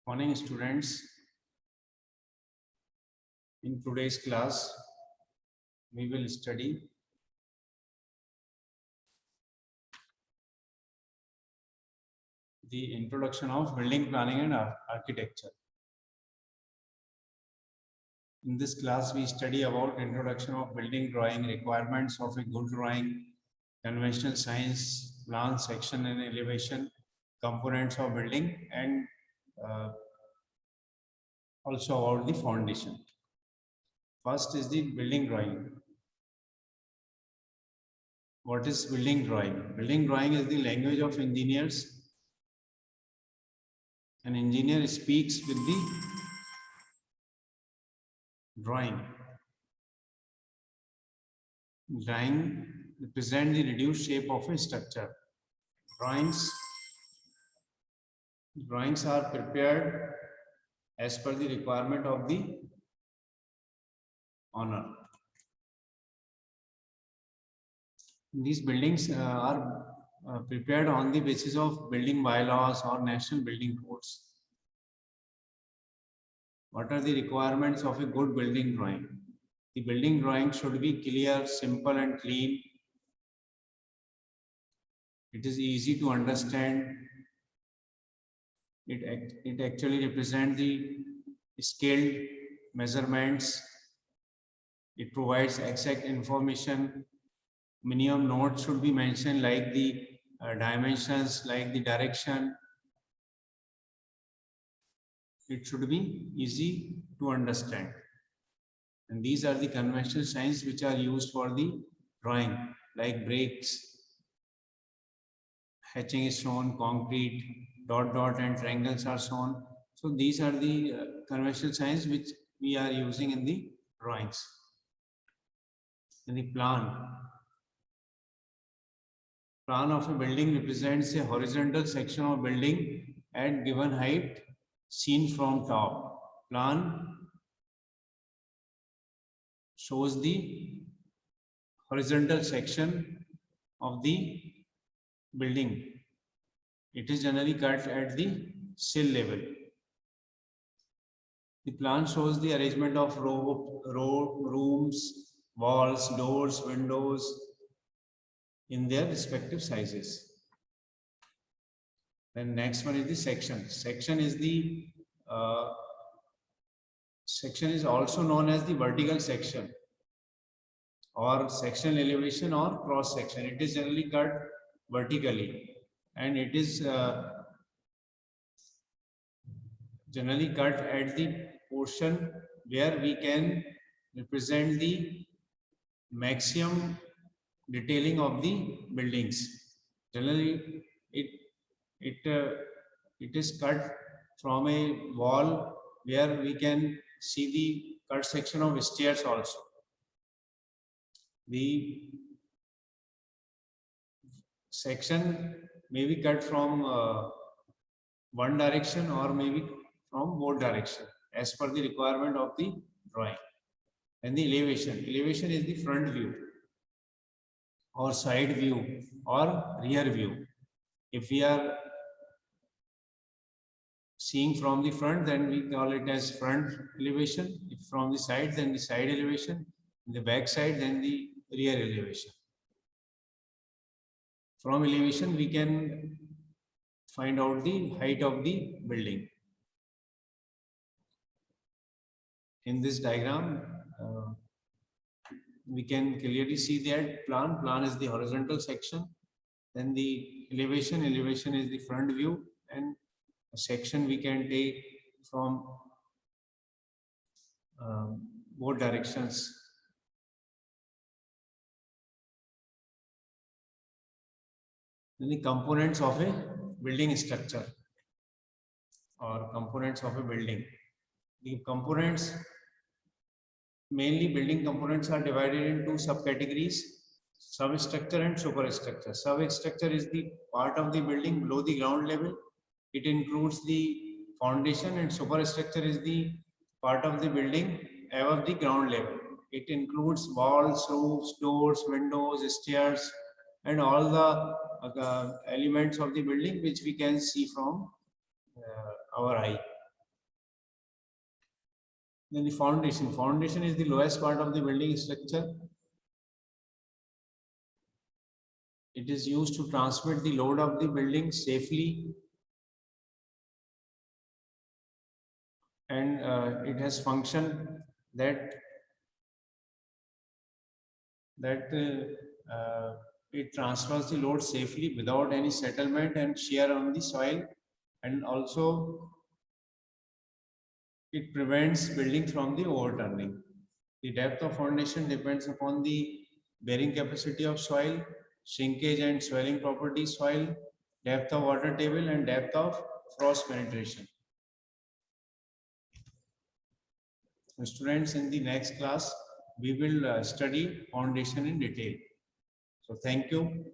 Morning students. In today's class we will study the introduction of building planning and architecture. In this class we study about introduction of building drawing, requirements of a good drawing, conventional science, plan, section and elevation, components of building, and also about the foundation. First is the building drawing. What is building drawing? Building drawing is the language of engineers. An engineer speaks with the drawing. Drawing represent the reduced shape of a structure. Drawings are prepared as per the requirement of the owner. These buildings are prepared on the basis of building bylaws or national building codes. What are the requirements of a good building drawing? The building drawing should be clear, simple and clean. It is easy to understand. It actually represents the scaled measurements. It provides exact information. Minimum notes should be mentioned, like the dimensions, like the direction. It should be easy to understand. And these are the conventional signs which are used for the drawing, like breaks, hatching is shown, concrete, dot dot and triangles are shown. So these are the conventional signs which we are using in the drawings. In the plan of a building represents a horizontal section of building at given height seen from top. Plan shows the horizontal section of the building. It is generally cut at the sill level. The plan shows the arrangement of rooms, walls, doors, windows in their respective sizes. Then next one is the section. Section is also known as the vertical section or section elevation or cross section. It is generally cut vertically, and it is generally cut at the portion where we can represent the maximum detailing of the buildings. Generally, it is cut from a wall where we can see the cut section of stairs also. The section may be cut from one direction or maybe from both directions as per the requirement of the drawing. And the elevation is the front view or side view or rear view. If we are seeing from the front, then we call it as front elevation. If from the side, then the side elevation. In the back side, then the rear elevation. From elevation, we can find out the height of the building. In this diagram, we can clearly see that plan is the horizontal section. Then the elevation is the front view, and a section we can take from both directions. Then the components of a building structure or components of a building. The components, mainly building components, are divided into subcategories: substructure and superstructure. Substructure is the part of the building below the ground level. It includes the foundation, and superstructure is the part of the building above the ground level. It includes walls, roofs, doors, windows, stairs, and all the elements of the building which we can see from our eye. Then the foundation. Foundation is the lowest part of the building structure. It is used to transmit the load of the building safely, and it has function that it transfers the load safely without any settlement and shear on the soil, and also it prevents building from the overturning. The depth of foundation depends upon the bearing capacity of soil, shrinkage and swelling properties soil, depth of water table, and depth of frost penetration. So students, in the next class, we will study foundation in detail. So thank you.